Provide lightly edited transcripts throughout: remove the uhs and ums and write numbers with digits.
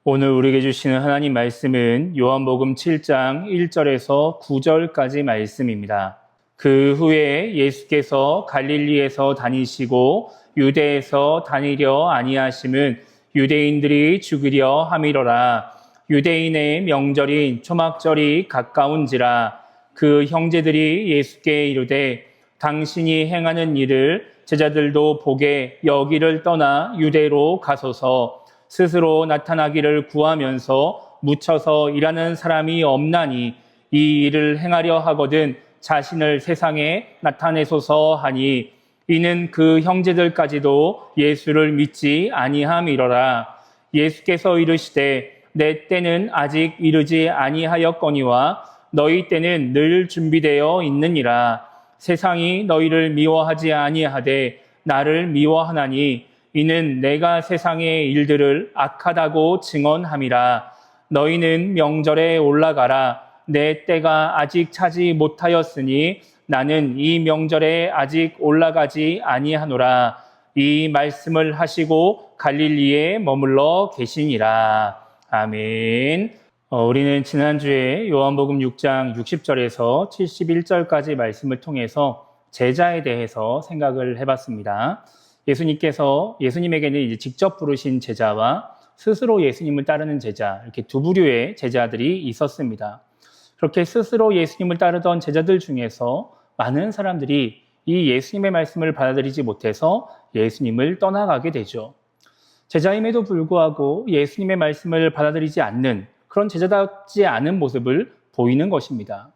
오늘 우리에게 주시는 하나님 말씀은 요한복음 7장 1절에서 9절까지 말씀입니다. 그 후에 예수께서 갈릴리에서 다니시고 유대에서 다니려 아니하심은 유대인들이 죽이려 함이로라. 유대인의 명절인 초막절이 가까운지라. 그 형제들이 예수께 이르되 당신이 행하는 일을 제자들도 보게 여기를 떠나 유대로 가소서. 스스로 나타나기를 구하면서 묻혀서 일하는 사람이 없나니 이 일을 행하려 하거든 자신을 세상에 나타내소서 하니, 이는 그 형제들까지도 예수를 믿지 아니함이로라. 예수께서 이르시되 내 때는 아직 이르지 아니하였거니와 너희 때는 늘 준비되어 있느니라. 세상이 너희를 미워하지 아니하되 나를 미워하나니 이는 내가 세상의 일들을 악하다고 증언함이라. 너희는 명절에 올라가라. 내 때가 아직 차지 못하였으니 나는 이 명절에 아직 올라가지 아니하노라. 이 말씀을 하시고 갈릴리에 머물러 계시니라. 아멘. 우리는 지난주에 요한복음 6장 60절에서 71절까지 말씀을 통해서 제자에 대해서 생각을 해봤습니다. 예수님에게는 이제 직접 부르신 제자와 스스로 예수님을 따르는 제자, 이렇게 두 부류의 제자들이 있었습니다. 그렇게 스스로 예수님을 따르던 제자들 중에서 많은 사람들이 이 예수님의 말씀을 받아들이지 못해서 예수님을 떠나가게 되죠. 제자임에도 불구하고 예수님의 말씀을 받아들이지 않는 그런 제자답지 않은 모습을 보이는 것입니다.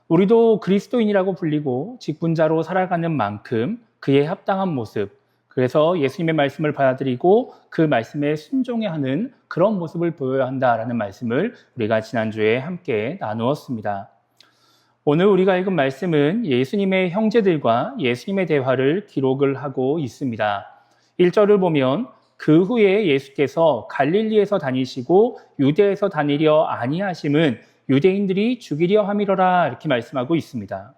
우리도 그리스도인이라고 불리고 직분자로 살아가는 만큼 그에 합당한 모습, 그래서 예수님의 말씀을 받아들이고 그 말씀에 순종해야 하는 그런 모습을 보여야 한다라는 말씀을 우리가 지난주에 함께 나누었습니다. 오늘 우리가 읽은 말씀은 예수님의 형제들과 예수님의 대화를 기록을 하고 있습니다. 1절을 보면 그 후에 예수께서 갈릴리에서 다니시고 유대에서 다니려 아니하심은 유대인들이 죽이려 함이로라, 이렇게 말씀하고 있습니다.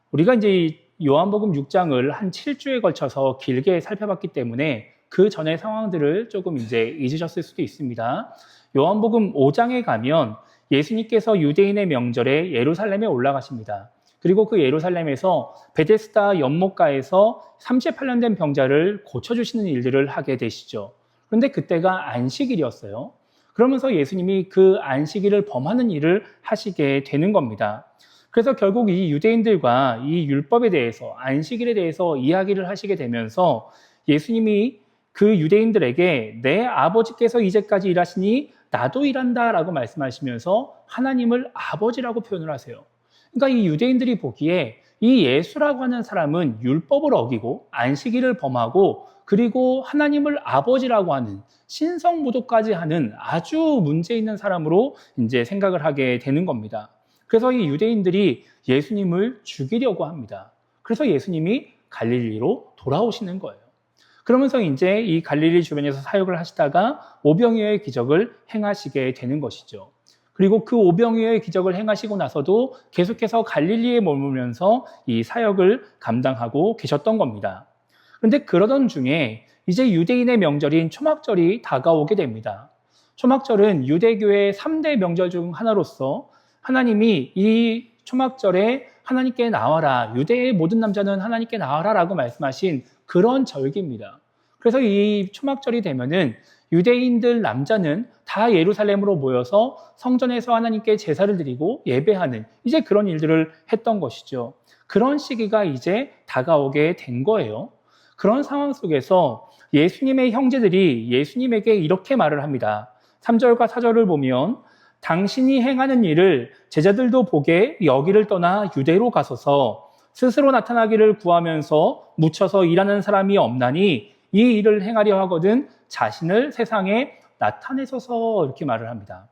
우리가 이제 요한복음 6장을 한 7주에 걸쳐서 길게 살펴봤기 때문에 그 전의 상황들을 조금 이제 잊으셨을 수도 있습니다. 요한복음 5장에 가면 예수님께서 유대인의 명절에 예루살렘에 올라가십니다. 그리고 그 예루살렘에서 베데스다 연못가에서 38년 된 병자를 고쳐주시는 일들을 하게 되시죠. 그런데 그때가 안식일이었어요. 그러면서 예수님이 그 안식일을 범하는 일을 하시게 되는 겁니다. 그래서 결국 이 유대인들과 이 율법에 대해서, 안식일에 대해서 이야기를 하시게 되면서 예수님이 그 유대인들에게 내 아버지께서 이제까지 일하시니 나도 일한다라고 말씀하시면서 하나님을 아버지라고 표현을 하세요. 그러니까 이 유대인들이 보기에 이 예수라고 하는 사람은 율법을 어기고 안식일을 범하고 그리고 하나님을 아버지라고 하는 신성모독까지 하는 아주 문제 있는 사람으로 이제 생각을 하게 되는 겁니다. 그래서 이 유대인들이 예수님을 죽이려고 합니다. 그래서 예수님이 갈릴리로 돌아오시는 거예요. 그러면서 이제 이 갈릴리 주변에서 사역을 하시다가 오병이어의 기적을 행하시게 되는 것이죠. 그리고 그 오병이어의 기적을 행하시고 나서도 계속해서 갈릴리에 머물면서 이 사역을 감당하고 계셨던 겁니다. 그런데 그러던 중에 이제 유대인의 명절인 초막절이 다가오게 됩니다. 초막절은 유대교의 3대 명절 중 하나로서 하나님이 이 초막절에 하나님께 나와라, 유대의 모든 남자는 하나님께 나와라 라고 말씀하신 그런 절기입니다. 그래서 이 초막절이 되면은 유대인들 남자는 다 예루살렘으로 모여서 성전에서 하나님께 제사를 드리고 예배하는 이제 그런 일들을 했던 것이죠. 그런 시기가 이제 다가오게 된 거예요. 그런 상황 속에서 예수님의 형제들이 예수님에게 이렇게 말을 합니다. 3절과 4절을 보면 당신이 행하는 일을 제자들도 보게 여기를 떠나 유대로 가소서. 스스로 나타나기를 구하면서 묻혀서 일하는 사람이 없나니 이 일을 행하려 하거든 자신을 세상에 나타내소서, 이렇게 말을 합니다.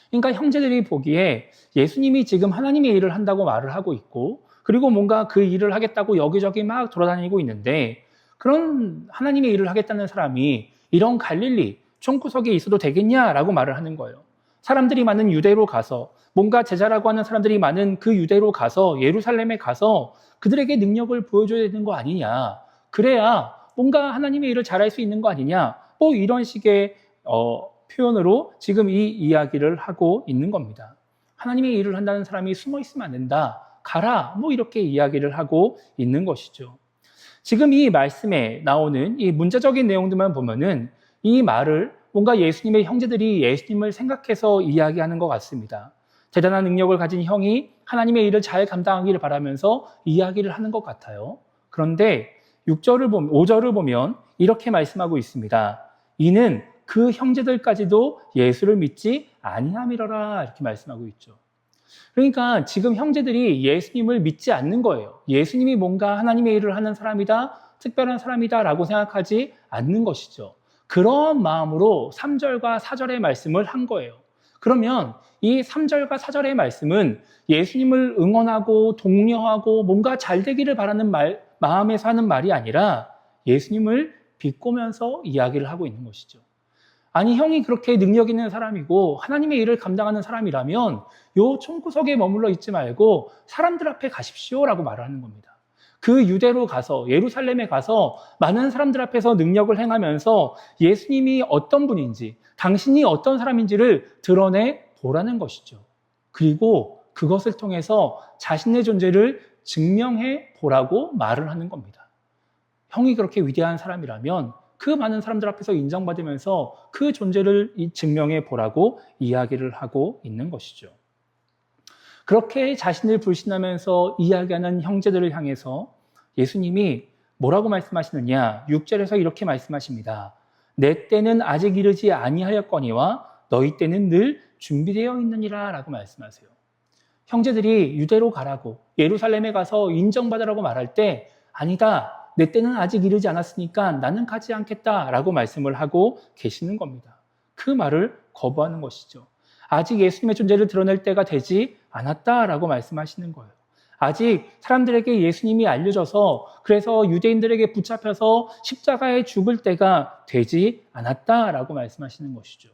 그러니까 형제들이 보기에 예수님이 지금 하나님의 일을 한다고 말을 하고 있고 그리고 뭔가 그 일을 하겠다고 여기저기 막 돌아다니고 있는데 그런 하나님의 일을 하겠다는 사람이 이런 갈릴리 총구석에 있어도 되겠냐라고 말을 하는 거예요. 사람들이 많은 유대로 가서 뭔가 제자라고 하는 사람들이 많은 그 유대로 가서 예루살렘에 가서 그들에게 능력을 보여줘야 되는 거 아니냐. 그래야 뭔가 하나님의 일을 잘할 수 있는 거 아니냐. 뭐 이런 식의 표현으로 지금 이 이야기를 하고 있는 겁니다. 하나님의 일을 한다는 사람이 숨어 있으면 안 된다. 가라. 뭐 이렇게 이야기를 하고 있는 것이죠. 지금 이 말씀에 나오는 이 문자적인 내용들만 보면은 이 말을 뭔가 예수님의 형제들이 예수님을 생각해서 이야기하는 것 같습니다. 대단한 능력을 가진 형이 하나님의 일을 잘 감당하기를 바라면서 이야기를 하는 것 같아요. 그런데 5절을 보면 이렇게 말씀하고 있습니다. 이는 그 형제들까지도 예수를 믿지 아니함이러라 이렇게 말씀하고 있죠. 그러니까 지금 형제들이 예수님을 믿지 않는 거예요. 예수님이 뭔가 하나님의 일을 하는 사람이다, 특별한 사람이다 라고 생각하지 않는 것이죠. 그런 마음으로 3절과 4절의 말씀을 한 거예요. 그러면 이 3절과 4절의 말씀은 예수님을 응원하고 독려하고 뭔가 잘 되기를 바라는 마음에서 하는 말이 아니라 예수님을 비꼬면서 이야기를 하고 있는 것이죠. 아니, 형이 그렇게 능력 있는 사람이고 하나님의 일을 감당하는 사람이라면 요 총구석에 머물러 있지 말고 사람들 앞에 가십시오라고 말을 하는 겁니다. 그 유대로 가서 예루살렘에 가서 많은 사람들 앞에서 능력을 행하면서 예수님이 어떤 분인지 당신이 어떤 사람인지를 드러내 보라는 것이죠. 그리고 그것을 통해서 자신의 존재를 증명해 보라고 말을 하는 겁니다. 형이 그렇게 위대한 사람이라면 그 많은 사람들 앞에서 인정받으면서 그 존재를 증명해 보라고 이야기를 하고 있는 것이죠. 그렇게 자신을 불신하면서 이야기하는 형제들을 향해서 예수님이 뭐라고 말씀하시느냐? 6절에서 이렇게 말씀하십니다. 내 때는 아직 이르지 아니하였거니와 너희 때는 늘 준비되어 있느니라 라고 말씀하세요. 형제들이 유대로 가라고 예루살렘에 가서 인정받으라고 말할 때 아니다. 내 때는 아직 이르지 않았으니까 나는 가지 않겠다라고 말씀을 하고 계시는 겁니다. 그 말을 거부하는 것이죠. 아직 예수님의 존재를 드러낼 때가 되지 않았다라고 말씀하시는 거예요. 아직 사람들에게 예수님이 알려져서 그래서 유대인들에게 붙잡혀서 십자가에 죽을 때가 되지 않았다라고 말씀하시는 것이죠.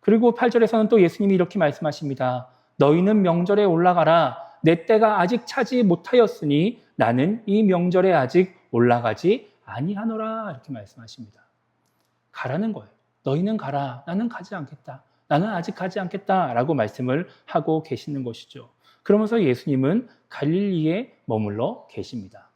그리고 8절에서는 또 예수님이 이렇게 말씀하십니다. 너희는 명절에 올라가라. 내 때가 아직 차지 못하였으니 나는 이 명절에 아직 올라가지 아니하노라 이렇게 말씀하십니다. 가라는 거예요. 너희는 가라. 나는 가지 않겠다. 나는 아직 가지 않겠다라고 말씀을 하고 계시는 것이죠. 그러면서 예수님은 갈릴리에 머물러 계십니다.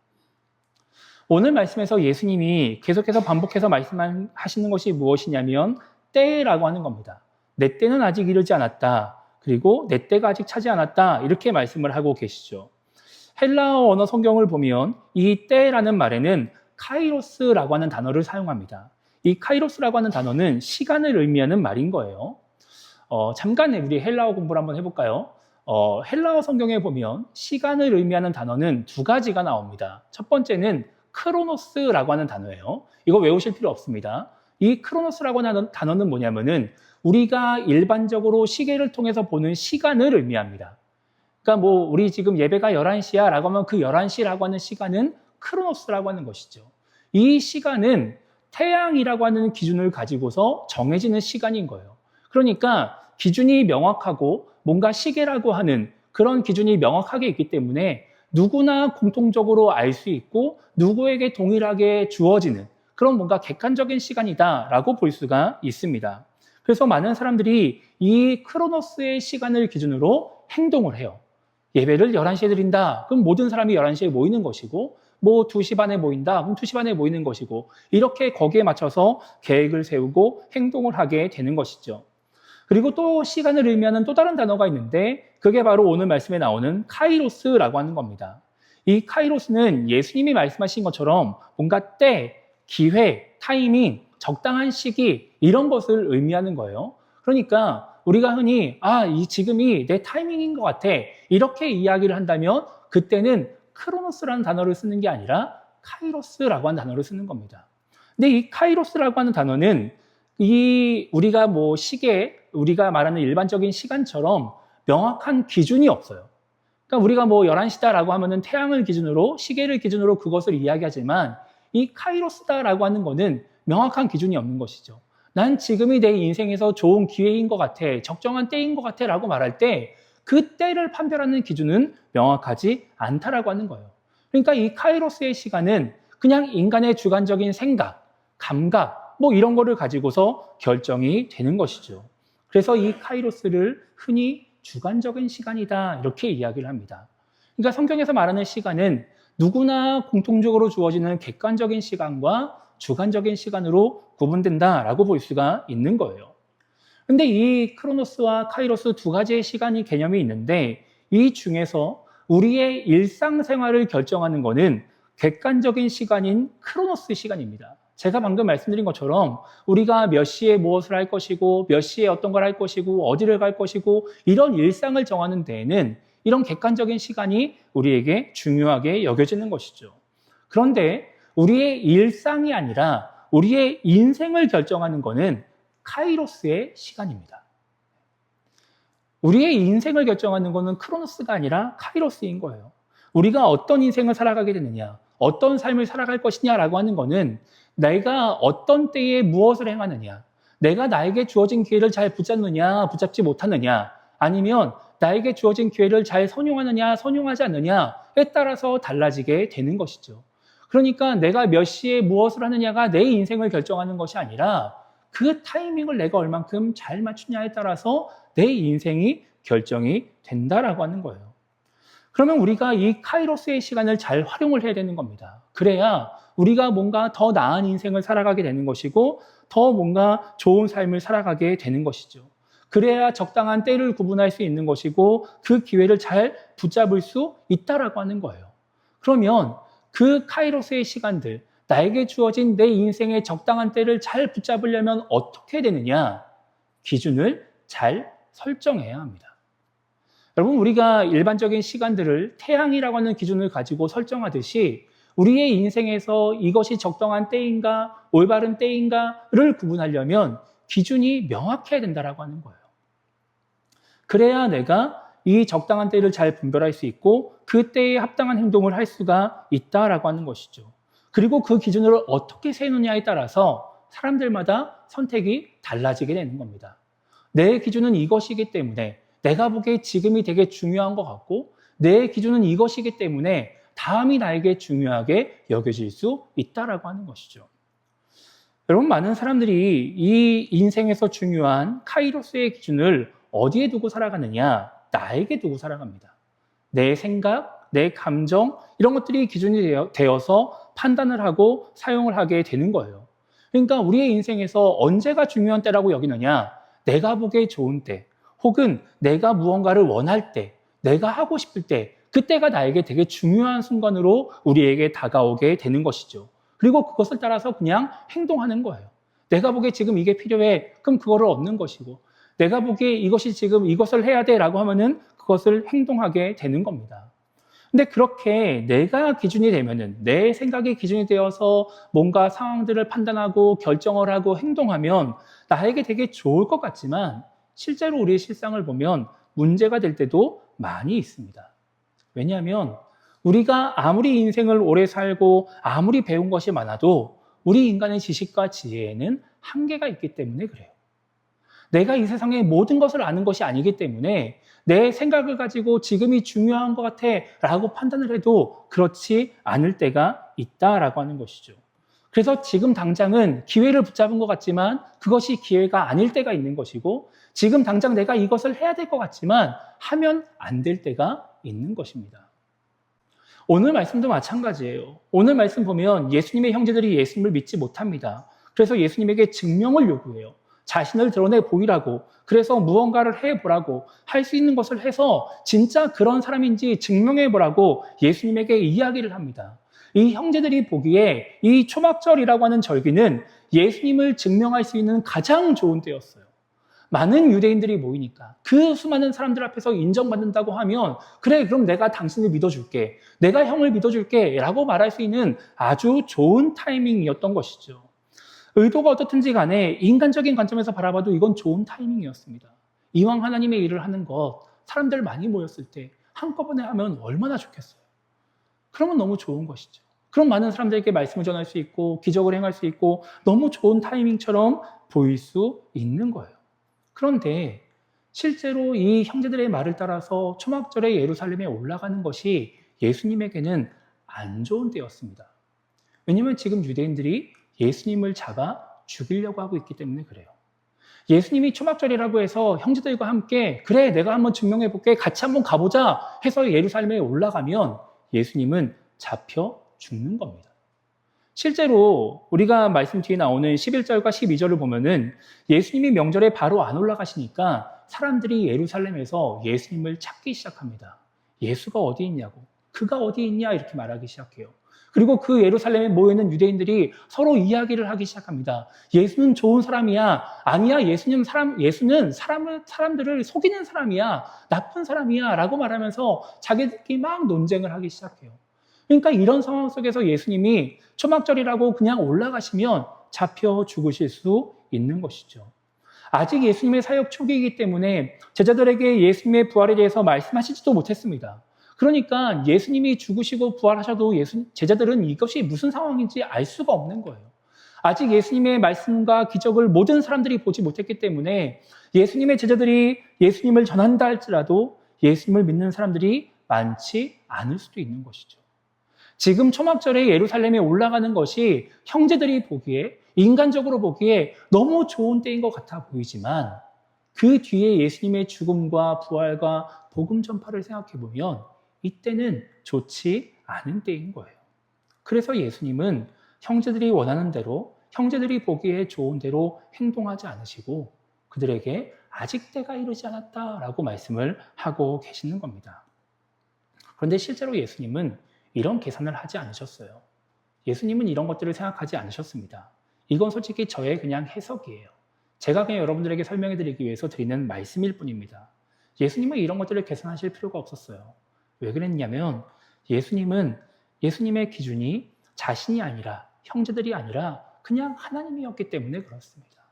오늘 말씀에서 예수님이 계속해서 반복해서 말씀하시는 것이 무엇이냐면 때라고 하는 겁니다. 내 때는 아직 이르지 않았다. 그리고 내 때가 아직 차지 않았다. 이렇게 말씀을 하고 계시죠. 헬라어 언어 성경을 보면 이 때라는 말에는 카이로스라고 하는 단어를 사용합니다. 이 카이로스라고 하는 단어는 시간을 의미하는 말인 거예요. 잠깐 우리 헬라어 공부를 한번 해볼까요? 헬라어 성경에 보면 시간을 의미하는 단어는 두 가지가 나옵니다. 첫 번째는 크로노스라고 하는 단어예요. 이거 외우실 필요 없습니다. 이 크로노스라고 하는 단어는 뭐냐면은 우리가 일반적으로 시계를 통해서 보는 시간을 의미합니다. 그러니까 우리 지금 예배가 11시야 라고 하면 그 11시라고 하는 시간은 크로노스라고 하는 것이죠. 이 시간은 태양이라고 하는 기준을 가지고서 정해지는 시간인 거예요. 그러니까 기준이 명확하고 뭔가 시계라고 하는 그런 기준이 명확하게 있기 때문에 누구나 공통적으로 알 수 있고 누구에게 동일하게 주어지는 그런 뭔가 객관적인 시간이다라고 볼 수가 있습니다. 그래서 많은 사람들이 이 크로노스의 시간을 기준으로 행동을 해요. 예배를 11시에 드린다. 그럼 모든 사람이 11시에 모이는 것이고 2시 반에 모인다. 그럼 2시 반에 모이는 것이고 이렇게 거기에 맞춰서 계획을 세우고 행동을 하게 되는 것이죠. 그리고 또 시간을 의미하는 또 다른 단어가 있는데 그게 바로 오늘 말씀에 나오는 카이로스라고 하는 겁니다. 이 카이로스는 예수님이 말씀하신 것처럼 뭔가 때, 기회, 타이밍, 적당한 시기 이런 것을 의미하는 거예요. 그러니까 우리가 흔히 지금이 내 타이밍인 것 같아 이렇게 이야기를 한다면 그때는 크로노스라는 단어를 쓰는 게 아니라 카이로스라고 하는 단어를 쓰는 겁니다. 근데 이 카이로스라고 하는 단어는 우리가 시계, 우리가 말하는 일반적인 시간처럼 명확한 기준이 없어요. 그러니까 우리가 11시다라고 하면은 태양을 기준으로, 시계를 기준으로 그것을 이야기하지만 이 카이로스다라고 하는 거는 명확한 기준이 없는 것이죠. 난 지금이 내 인생에서 좋은 기회인 것 같아, 적정한 때인 것 같아 라고 말할 때 그 때를 판별하는 기준은 명확하지 않다라고 하는 거예요. 그러니까 이 카이로스의 시간은 그냥 인간의 주관적인 생각, 감각, 뭐 이런 거를 가지고서 결정이 되는 것이죠. 그래서 이 카이로스를 흔히 주관적인 시간이다 이렇게 이야기를 합니다. 그러니까 성경에서 말하는 시간은 누구나 공통적으로 주어지는 객관적인 시간과 주관적인 시간으로 구분된다라고 볼 수가 있는 거예요. 근데 이 크로노스와 카이로스 두 가지의 시간이 개념이 있는데 이 중에서 우리의 일상생활을 결정하는 것은 객관적인 시간인 크로노스 시간입니다. 제가 방금 말씀드린 것처럼 우리가 몇 시에 무엇을 할 것이고 몇 시에 어떤 걸 할 것이고 어디를 갈 것이고 이런 일상을 정하는 데에는 이런 객관적인 시간이 우리에게 중요하게 여겨지는 것이죠. 그런데 우리의 일상이 아니라 우리의 인생을 결정하는 것은 카이로스의 시간입니다. 우리의 인생을 결정하는 것은 크로노스가 아니라 카이로스인 거예요. 우리가 어떤 인생을 살아가게 되느냐, 어떤 삶을 살아갈 것이냐라고 하는 것은 내가 어떤 때에 무엇을 행하느냐, 내가 나에게 주어진 기회를 잘 붙잡느냐, 붙잡지 못하느냐, 아니면 나에게 주어진 기회를 잘 선용하느냐, 선용하지 않느냐에 따라서 달라지게 되는 것이죠. 그러니까 내가 몇 시에 무엇을 하느냐가 내 인생을 결정하는 것이 아니라 그 타이밍을 내가 얼만큼 잘 맞추냐에 따라서 내 인생이 결정이 된다라고 하는 거예요. 그러면 우리가 이 카이로스의 시간을 잘 활용을 해야 되는 겁니다. 그래야 우리가 뭔가 더 나은 인생을 살아가게 되는 것이고 더 뭔가 좋은 삶을 살아가게 되는 것이죠. 그래야 적당한 때를 구분할 수 있는 것이고 그 기회를 잘 붙잡을 수 있다라고 하는 거예요. 그러면 그 카이로스의 시간들, 나에게 주어진 내 인생의 적당한 때를 잘 붙잡으려면 어떻게 되느냐? 기준을 잘 설정해야 합니다. 여러분, 우리가 일반적인 시간들을 태양이라고 하는 기준을 가지고 설정하듯이 우리의 인생에서 이것이 적당한 때인가, 올바른 때인가를 구분하려면 기준이 명확해야 된다라고 하는 거예요. 그래야 내가 이 적당한 때를 잘 분별할 수 있고 그 때에 합당한 행동을 할 수가 있다라고 하는 것이죠. 그리고 그 기준을 어떻게 세우느냐에 따라서 사람들마다 선택이 달라지게 되는 겁니다. 내 기준은 이것이기 때문에 내가 보기에 지금이 되게 중요한 것 같고 내 기준은 이것이기 때문에 다음이 나에게 중요하게 여겨질 수 있다라고 하는 것이죠. 여러분, 많은 사람들이 이 인생에서 중요한 카이로스의 기준을 어디에 두고 살아가느냐? 나에게 두고 살아갑니다. 내 생각, 내 감정 이런 것들이 기준이 되어서 판단을 하고 사용을 하게 되는 거예요. 그러니까 우리의 인생에서 언제가 중요한 때라고 여기느냐? 내가 보기에 좋은 때, 혹은 내가 무언가를 원할 때, 내가 하고 싶을 때, 그때가 나에게 되게 중요한 순간으로 우리에게 다가오게 되는 것이죠. 그리고 그것을 따라서 그냥 행동하는 거예요. 내가 보기에 지금 이게 필요해, 그럼 그거를 얻는 것이고, 내가 보기에 이것이 지금 이것을 해야 돼라고 하면은 그것을 행동하게 되는 겁니다. 근데 그렇게 내가 기준이 되면은 내 생각이 기준이 되어서 뭔가 상황들을 판단하고 결정을 하고 행동하면 나에게 되게 좋을 것 같지만 실제로 우리의 실상을 보면 문제가 될 때도 많이 있습니다. 왜냐하면 우리가 아무리 인생을 오래 살고 아무리 배운 것이 많아도 우리 인간의 지식과 지혜에는 한계가 있기 때문에 그래요. 내가 이 세상의 모든 것을 아는 것이 아니기 때문에 내 생각을 가지고 지금이 중요한 것 같아 라고 판단을 해도 그렇지 않을 때가 있다라고 하는 것이죠. 그래서 지금 당장은 기회를 붙잡은 것 같지만 그것이 기회가 아닐 때가 있는 것이고 지금 당장 내가 이것을 해야 될 것 같지만 하면 안 될 때가 있는 것입니다. 오늘 말씀도 마찬가지예요. 오늘 말씀 보면 예수님의 형제들이 예수님을 믿지 못합니다. 그래서 예수님에게 증명을 요구해요. 자신을 드러내 보이라고, 그래서 무언가를 해보라고, 할 수 있는 것을 해서 진짜 그런 사람인지 증명해보라고 예수님에게 이야기를 합니다. 이 형제들이 보기에 이 초막절이라고 하는 절기는 예수님을 증명할 수 있는 가장 좋은 때였어요. 많은 유대인들이 모이니까 그 수많은 사람들 앞에서 인정받는다고 하면 그래, 그럼 내가 당신을 믿어줄게, 내가 형을 믿어줄게 라고 말할 수 있는 아주 좋은 타이밍이었던 것이죠. 의도가 어떻든지 간에 인간적인 관점에서 바라봐도 이건 좋은 타이밍이었습니다. 이왕 하나님의 일을 하는 것, 사람들 많이 모였을 때 한꺼번에 하면 얼마나 좋겠어요. 그러면 너무 좋은 것이죠. 그럼 많은 사람들에게 말씀을 전할 수 있고 기적을 행할 수 있고 너무 좋은 타이밍처럼 보일 수 있는 거예요. 그런데 실제로 이 형제들의 말을 따라서 초막절에 예루살렘에 올라가는 것이 예수님에게는 안 좋은 때였습니다. 왜냐하면 지금 유대인들이 예수님을 잡아 죽이려고 하고 있기 때문에 그래요. 예수님이 초막절이라고 해서 형제들과 함께 그래 내가 한번 증명해볼게 같이 한번 가보자 해서 예루살렘에 올라가면 예수님은 잡혀 죽는 겁니다. 실제로 우리가 말씀 뒤에 나오는 11절과 12절을 보면은 예수님이 명절에 바로 안 올라가시니까 사람들이 예루살렘에서 예수님을 찾기 시작합니다. 예수가 어디 있냐고, 그가 어디 있냐 이렇게 말하기 시작해요. 그리고 그 예루살렘에 모여있는 유대인들이 서로 이야기를 하기 시작합니다. 예수는 좋은 사람이야. 아니야, 예수는 사람들을 속이는 사람이야. 나쁜 사람이야. 라고 말하면서 자기들끼리 막 논쟁을 하기 시작해요. 그러니까 이런 상황 속에서 예수님이 초막절이라고 그냥 올라가시면 잡혀 죽으실 수 있는 것이죠. 아직 예수님의 사역 초기이기 때문에 제자들에게 예수님의 부활에 대해서 말씀하시지도 못했습니다. 그러니까 예수님이 죽으시고 부활하셔도 제자들은 이것이 무슨 상황인지 알 수가 없는 거예요. 아직 예수님의 말씀과 기적을 모든 사람들이 보지 못했기 때문에 예수님의 제자들이 예수님을 전한다 할지라도 예수님을 믿는 사람들이 많지 않을 수도 있는 것이죠. 지금 초막절에 예루살렘에 올라가는 것이 형제들이 보기에, 인간적으로 보기에 너무 좋은 때인 것 같아 보이지만 그 뒤에 예수님의 죽음과 부활과 복음 전파를 생각해 보면 이때는 좋지 않은 때인 거예요. 그래서 예수님은 형제들이 원하는 대로, 형제들이 보기에 좋은 대로 행동하지 않으시고 그들에게 아직 때가 이르지 않았다라고 말씀을 하고 계시는 겁니다. 그런데 실제로 예수님은 이런 계산을 하지 않으셨어요. 예수님은 이런 것들을 생각하지 않으셨습니다. 이건 솔직히 저의 그냥 해석이에요. 제가 그냥 여러분들에게 설명해 드리기 위해서 드리는 말씀일 뿐입니다. 예수님은 이런 것들을 계산하실 필요가 없었어요. 왜 그랬냐면 예수님은 예수님의 기준이 자신이 아니라 형제들이 아니라 그냥 하나님이었기 때문에 그렇습니다.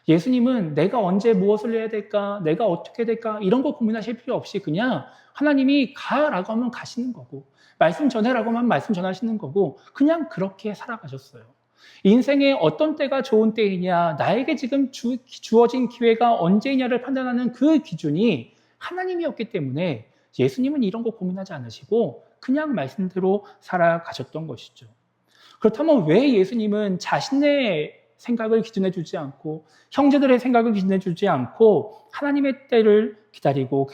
예수님은 내가 언제 무엇을 해야 될까, 내가 어떻게 될까 이런 거 고민하실 필요 없이 그냥 하나님이 가라고 하면 가시는 거고 말씀 전해라고 하면 말씀 전하시는 거고 그냥 그렇게 살아가셨어요. 인생의 어떤 때가 좋은 때이냐, 나에게 지금 주어진 기회가 언제이냐를 판단하는 그 기준이 하나님이었기 때문에 예수님은 이런 거 고민하지 않으시고 그냥 말씀대로 살아가셨던 것이죠. 그렇다면 왜 예수님은 자신의 생각을 기준해 주지 않고 형제들의 생각을 기준해 주지 않고 하나님의 때를 기다리고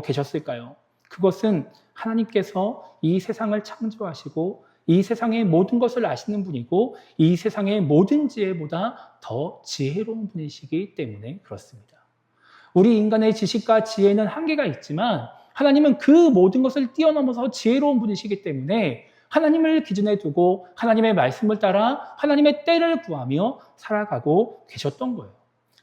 계셨을까요? 그것은 하나님께서 이 세상을 창조하시고 이 세상의 모든 것을 아시는 분이고 이 세상의 모든 지혜보다 더 지혜로운 분이시기 때문에 그렇습니다. 우리 인간의 지식과 지혜는 한계가 있지만 하나님은 그 모든 것을 뛰어넘어서 지혜로운 분이시기 때문에 하나님을 기준에 두고 하나님의 말씀을 따라 하나님의 때를 구하며 살아가고 계셨던 거예요.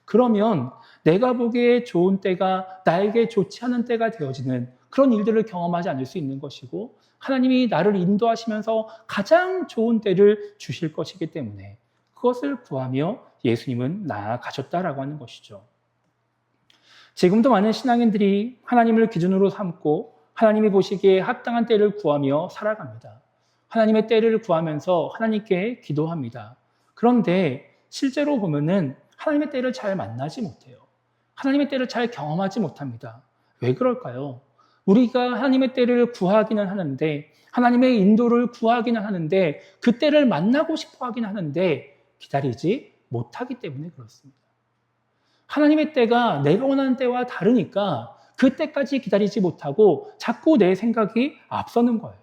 그러면 내가 보기에 좋은 때가 나에게 좋지 않은 때가 되어지는 그런 일들을 경험하지 않을 수 있는 것이고 하나님이 나를 인도하시면서 가장 좋은 때를 주실 것이기 때문에 그것을 구하며 예수님은 나아가셨다라고 하는 것이죠. 지금도 많은 신앙인들이 하나님을 기준으로 삼고 하나님이 보시기에 합당한 때를 구하며 살아갑니다. 하나님의 때를 구하면서 하나님께 기도합니다. 그런데 실제로 보면은 하나님의 때를 잘 만나지 못해요. 하나님의 때를 잘 경험하지 못합니다. 왜 그럴까요? 우리가 하나님의 때를 구하기는 하는데 하나님의 인도를 구하기는 하는데 그 때를 만나고 싶어 하긴 하는데 기다리지 못하기 때문에 그렇습니다. 하나님의 때가 내가 원하는 때와 다르니까 그 때까지 기다리지 못하고 자꾸 내 생각이 앞서는 거예요.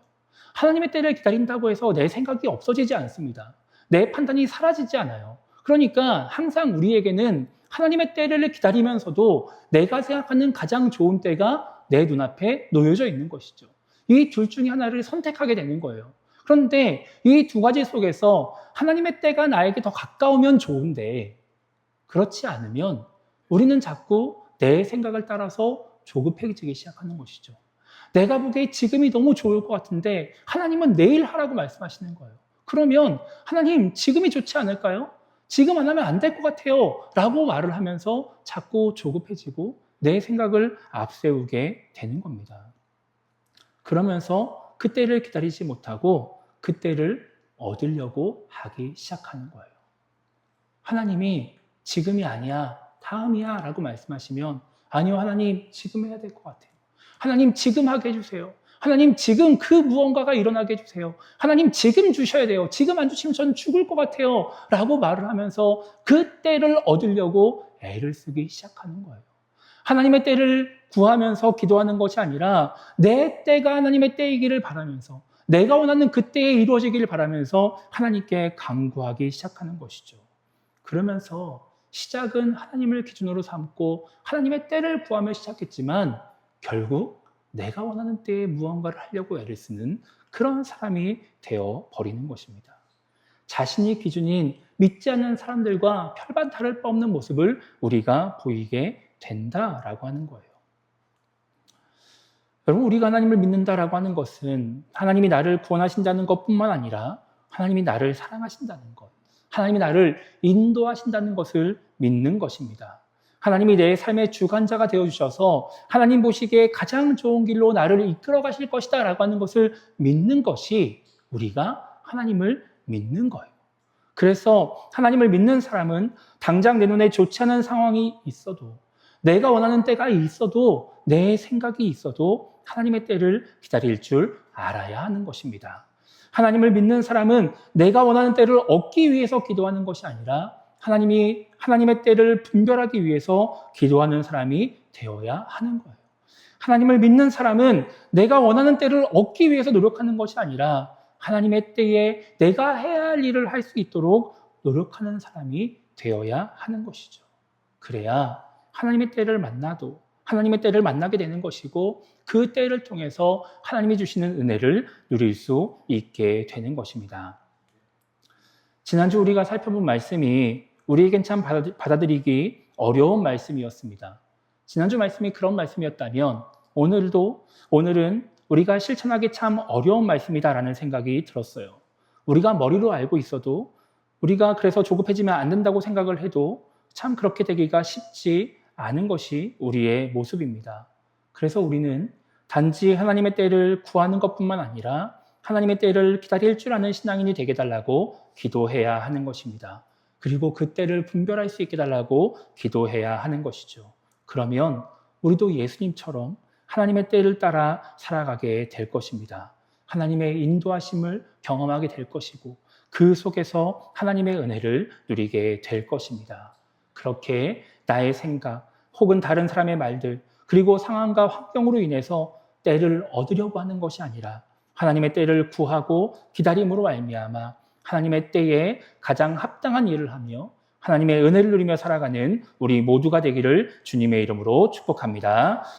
하나님의 때를 기다린다고 해서 내 생각이 없어지지 않습니다. 내 판단이 사라지지 않아요. 그러니까 항상 우리에게는 하나님의 때를 기다리면서도 내가 생각하는 가장 좋은 때가 내 눈앞에 놓여져 있는 것이죠. 이 둘 중에 하나를 선택하게 되는 거예요. 그런데 이 두 가지 속에서 하나님의 때가 나에게 더 가까우면 좋은데 그렇지 않으면 우리는 자꾸 내 생각을 따라서 조급해지기 시작하는 것이죠. 내가 보기에 지금이 너무 좋을 것 같은데 하나님은 내일 하라고 말씀하시는 거예요. 그러면 하나님 지금이 좋지 않을까요? 지금 안 하면 안 될 것 같아요 라고 말을 하면서 자꾸 조급해지고 내 생각을 앞세우게 되는 겁니다. 그러면서 그때를 기다리지 못하고 그때를 얻으려고 하기 시작하는 거예요. 하나님이 지금이 아니야, 다음이야 라고 말씀하시면 아니요, 하나님 지금 해야 될 것 같아요. 하나님 지금 하게 해주세요. 하나님 지금 그 무언가가 일어나게 해주세요. 하나님 지금 주셔야 돼요. 지금 안 주시면 저는 죽을 것 같아요. 라고 말을 하면서 그 때를 얻으려고 애를 쓰기 시작하는 거예요. 하나님의 때를 구하면서 기도하는 것이 아니라 내 때가 하나님의 때이기를 바라면서 내가 원하는 그 때에 이루어지기를 바라면서 하나님께 간구하기 시작하는 것이죠. 그러면서 시작은 하나님을 기준으로 삼고 하나님의 때를 구하며 시작했지만 결국 내가 원하는 때에 무언가를 하려고 애를 쓰는 그런 사람이 되어 버리는 것입니다. 자신이 기준인 믿지 않는 사람들과 별반 다를 바 없는 모습을 우리가 보이게 된다라고 하는 거예요. 여러분, 우리가 하나님을 믿는다라고 하는 것은 하나님이 나를 구원하신다는 것뿐만 아니라 하나님이 나를 사랑하신다는 것, 하나님이 나를 인도하신다는 것을 믿는 것입니다. 하나님이 내 삶의 주관자가 되어주셔서 하나님 보시기에 가장 좋은 길로 나를 이끌어 가실 것이다 라고 하는 것을 믿는 것이 우리가 하나님을 믿는 거예요. 그래서 하나님을 믿는 사람은 당장 내 눈에 좋지 않은 상황이 있어도 내가 원하는 때가 있어도 내 생각이 있어도 하나님의 때를 기다릴 줄 알아야 하는 것입니다. 하나님을 믿는 사람은 내가 원하는 때를 얻기 위해서 기도하는 것이 아니라 하나님이 하나님의 때를 분별하기 위해서 기도하는 사람이 되어야 하는 거예요. 하나님을 믿는 사람은 내가 원하는 때를 얻기 위해서 노력하는 것이 아니라 하나님의 때에 내가 해야 할 일을 할 수 있도록 노력하는 사람이 되어야 하는 것이죠. 그래야 하나님의 때를 만나도 하나님의 때를 만나게 되는 것이고 그 때를 통해서 하나님이 주시는 은혜를 누릴 수 있게 되는 것입니다. 지난주 우리가 살펴본 말씀이 우리에겐 참 받아들이기 어려운 말씀이었습니다. 지난주 말씀이 그런 말씀이었다면 오늘은 우리가 실천하기 참 어려운 말씀이다라는 생각이 들었어요. 우리가 머리로 알고 있어도 우리가 그래서 조급해지면 안 된다고 생각을 해도 참 그렇게 되기가 쉽지 않은 것이 우리의 모습입니다. 그래서 우리는 단지 하나님의 때를 구하는 것뿐만 아니라 하나님의 때를 기다릴 줄 아는 신앙인이 되게 달라고 기도해야 하는 것입니다. 그리고 그 때를 분별할 수 있게 달라고 기도해야 하는 것이죠. 그러면 우리도 예수님처럼 하나님의 때를 따라 살아가게 될 것입니다. 하나님의 인도하심을 경험하게 될 것이고 그 속에서 하나님의 은혜를 누리게 될 것입니다. 그렇게 나의 생각 혹은 다른 사람의 말들 그리고 상황과 환경으로 인해서 때를 얻으려고 하는 것이 아니라 하나님의 때를 구하고 기다림으로 말미암아 하나님의 때에 가장 합당한 일을 하며 하나님의 은혜를 누리며 살아가는 우리 모두가 되기를 주님의 이름으로 축복합니다.